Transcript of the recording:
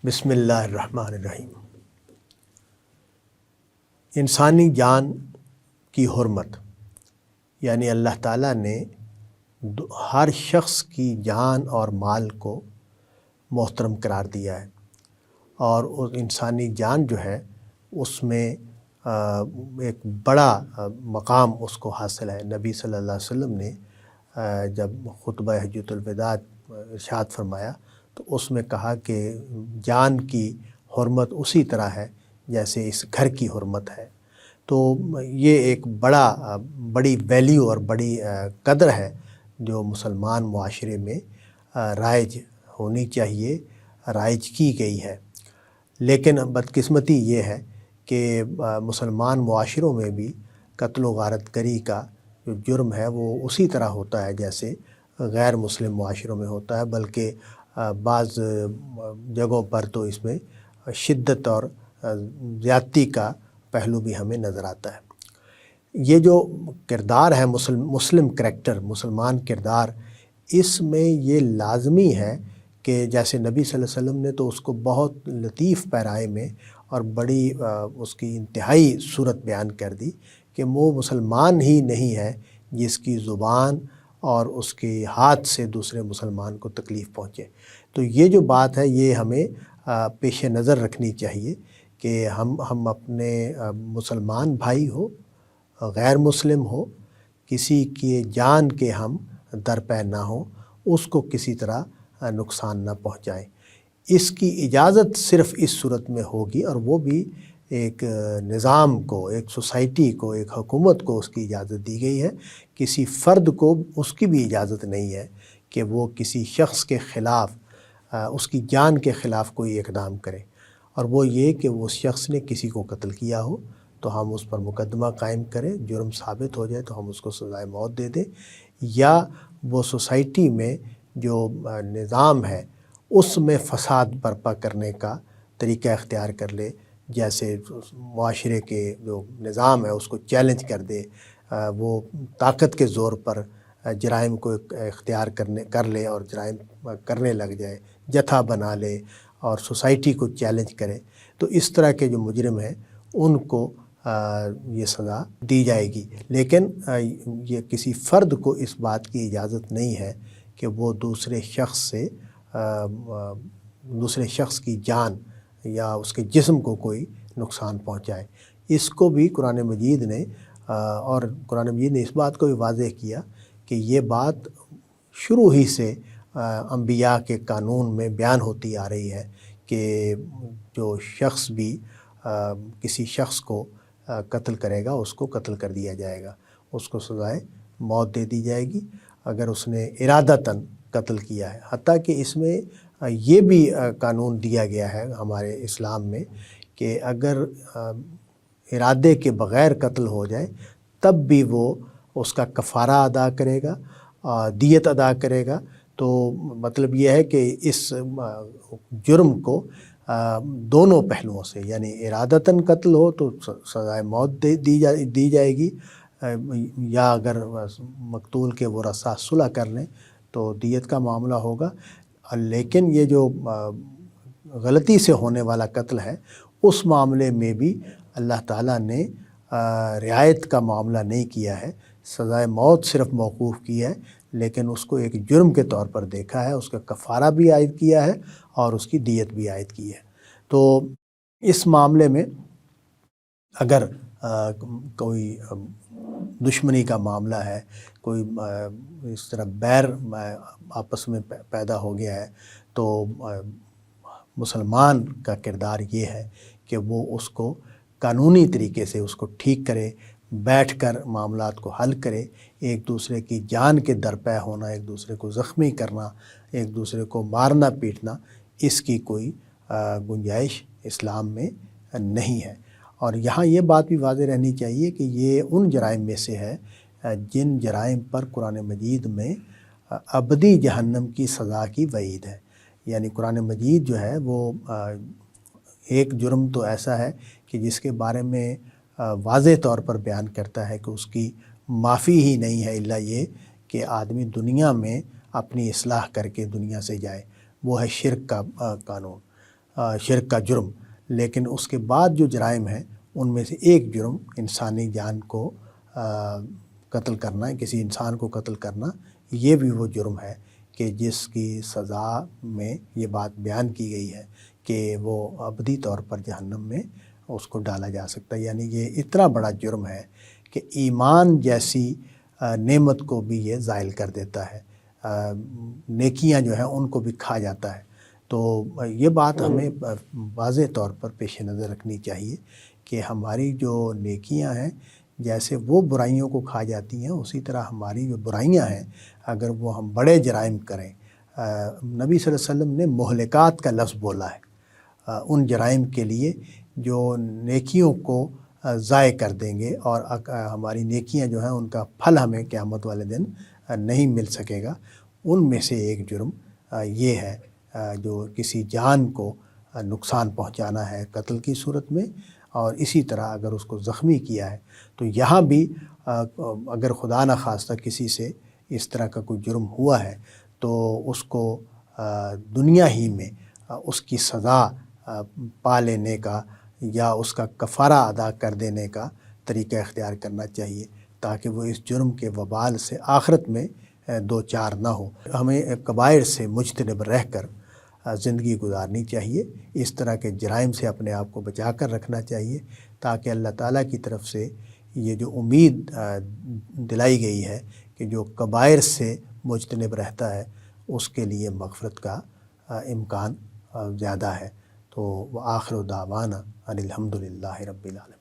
بسم اللہ الرحمن الرحیم۔ انسانی جان کی حرمت، یعنی اللہ تعالیٰ نے ہر شخص کی جان اور مال کو محترم قرار دیا ہے، اور اس انسانی جان جو ہے اس میں ایک بڑا مقام اس کو حاصل ہے۔ نبی صلی اللہ علیہ وسلم نے جب خطبہ حجۃ الوداع ارشاد فرمایا تو اس میں کہا کہ جان کی حرمت اسی طرح ہے جیسے اس گھر کی حرمت ہے۔ تو یہ ایک بڑی ویلیو اور بڑی قدر ہے جو مسلمان معاشرے میں رائج ہونی چاہیے، رائج کی گئی ہے۔ لیکن بدقسمتی یہ ہے کہ مسلمان معاشروں میں بھی قتل و غارت گری کا جو جرم ہے وہ اسی طرح ہوتا ہے جیسے غیر مسلم معاشروں میں ہوتا ہے، بلکہ بعض جگہوں پر تو اس میں شدت اور زیادتی کا پہلو بھی ہمیں نظر آتا ہے۔ یہ جو کردار ہے مسلم کریکٹر، مسلمان کردار، اس میں یہ لازمی ہے کہ جیسے نبی صلی اللہ علیہ وسلم نے تو اس کو بہت لطیف پیرائے میں اور بڑی اس کی انتہائی صورت بیان کر دی کہ وہ مسلمان ہی نہیں ہے جس کی زبان اور اس کے ہاتھ سے دوسرے مسلمان کو تکلیف پہنچے۔ تو یہ جو بات ہے یہ ہمیں پیش نظر رکھنی چاہیے کہ ہم اپنے مسلمان بھائی ہو، غیر مسلم ہو، کسی کی جان کے ہم درپے نہ ہوں، اس کو کسی طرح نقصان نہ پہنچائیں۔ اس کی اجازت صرف اس صورت میں ہوگی، اور وہ بھی ایک نظام کو، ایک سوسائٹی کو، ایک حکومت کو اس کی اجازت دی گئی ہے۔ کسی فرد کو اس کی بھی اجازت نہیں ہے کہ وہ کسی شخص کے خلاف، اس کی جان کے خلاف کوئی اقدام کرے، اور وہ یہ کہ وہ شخص نے کسی کو قتل کیا ہو تو ہم اس پر مقدمہ قائم کریں، جرم ثابت ہو جائے تو ہم اس کو سزائے موت دے دیں، یا وہ سوسائٹی میں جو نظام ہے اس میں فساد برپا کرنے کا طریقہ اختیار کر لے، جیسے معاشرے کے جو نظام ہے اس کو چیلنج کر دے، وہ طاقت کے زور پر جرائم کو اختیار کر لے اور جرائم کرنے لگ جائے، جتھا بنا لے اور سوسائٹی کو چیلنج کرے، تو اس طرح کے جو مجرم ہیں ان کو یہ سزا دی جائے گی۔ لیکن یہ کسی فرد کو اس بات کی اجازت نہیں ہے کہ وہ دوسرے شخص کی جان یا اس کے جسم کو کوئی نقصان پہنچائے۔ اس کو بھی قرآن مجید نے اس بات کو بھی واضح کیا کہ یہ بات شروع ہی سے انبیاء کے قانون میں بیان ہوتی آ رہی ہے کہ جو شخص بھی کسی شخص کو قتل کرے گا اس کو قتل کر دیا جائے گا، اس کو سزائے موت دے دی جائے گی اگر اس نے ارادتاً قتل کیا ہے۔ حتیٰ کہ اس میں یہ بھی قانون دیا گیا ہے ہمارے اسلام میں کہ اگر ارادے کے بغیر قتل ہو جائے تب بھی وہ اس کا کفارہ ادا کرے گا، دیت ادا کرے گا۔ تو مطلب یہ ہے کہ اس جرم کو دونوں پہلوؤں سے، یعنی ارادتاً قتل ہو تو سزائے موت دی جائے گی، یا اگر مقتول کے ورثاء صلح کر لیں تو دیت کا معاملہ ہوگا۔ لیکن یہ جو غلطی سے ہونے والا قتل ہے اس معاملے میں بھی اللہ تعالیٰ نے رعایت کا معاملہ نہیں کیا ہے، سزائے موت صرف موقوف کی ہے، لیکن اس کو ایک جرم کے طور پر دیکھا ہے، اس کا کفارہ بھی عائد کیا ہے اور اس کی دیت بھی عائد کی ہے۔ تو اس معاملے میں اگر کوئی دشمنی کا معاملہ ہے، کوئی اس طرح بیر آپس میں پیدا ہو گیا ہے، تو مسلمان کا کردار یہ ہے کہ وہ اس کو قانونی طریقے سے اس کو ٹھیک کرے، بیٹھ کر معاملات کو حل کرے۔ ایک دوسرے کی جان کے درپے ہونا، ایک دوسرے کو زخمی کرنا، ایک دوسرے کو مارنا پیٹنا، اس کی کوئی گنجائش اسلام میں نہیں ہے۔ اور یہاں یہ بات بھی واضح رہنی چاہیے کہ یہ ان جرائم میں سے ہے جن جرائم پر قرآن مجید میں ابدی جہنم کی سزا کی وعید ہے۔ یعنی قرآن مجید جو ہے وہ ایک جرم تو ایسا ہے کہ جس کے بارے میں واضح طور پر بیان کرتا ہے کہ اس کی معافی ہی نہیں ہے الا یہ کہ آدمی دنیا میں اپنی اصلاح کر کے دنیا سے جائے، وہ ہے شرک کا قانون۔ شرک کا جرم، لیکن اس کے بعد جو جرائم ہیں ان میں سے ایک جرم انسانی جان کو قتل کرنا ہے، کسی انسان کو قتل کرنا، یہ بھی وہ جرم ہے کہ جس کی سزا میں یہ بات بیان کی گئی ہے کہ وہ ابدی طور پر جہنم میں اس کو ڈالا جا سکتا ہے۔ یعنی یہ اتنا بڑا جرم ہے کہ ایمان جیسی نعمت کو بھی یہ زائل کر دیتا ہے، نیکیاں جو ہیں ان کو بھی کھا جاتا ہے۔ تو یہ بات ہمیں واضح طور پر پیش نظر رکھنی چاہیے کہ ہماری جو نیکیاں ہیں جیسے وہ برائیوں کو کھا جاتی ہیں، اسی طرح ہماری جو برائیاں ہیں اگر وہ ہم بڑے جرائم کریں، نبی صلی اللہ علیہ وسلم نے مہلکات کا لفظ بولا ہے ان جرائم کے لیے جو نیکیوں کو ضائع کر دیں گے، اور ہماری نیکیاں جو ہیں ان کا پھل ہمیں قیامت والے دن نہیں مل سکے گا۔ ان میں سے ایک جرم یہ ہے جو کسی جان کو نقصان پہنچانا ہے قتل کی صورت میں، اور اسی طرح اگر اس کو زخمی کیا ہے تو یہاں بھی اگر خدا نخواستہ کسی سے اس طرح کا کوئی جرم ہوا ہے تو اس کو دنیا ہی میں اس کی سزا پا لینے کا یا اس کا کفارہ ادا کر دینے کا طریقہ اختیار کرنا چاہیے تاکہ وہ اس جرم کے وبال سے آخرت میں دو چار نہ ہو۔ ہمیں کبائر سے مجتنب رہ کر زندگی گزارنی چاہیے، اس طرح کے جرائم سے اپنے آپ کو بچا کر رکھنا چاہیے تاکہ اللہ تعالیٰ کی طرف سے یہ جو امید دلائی گئی ہے کہ جو کبائر سے مجتنب رہتا ہے اس کے لیے مغفرت کا امکان زیادہ ہے۔ تو آخر دعوانا ان الحمد للہ رب العالمین۔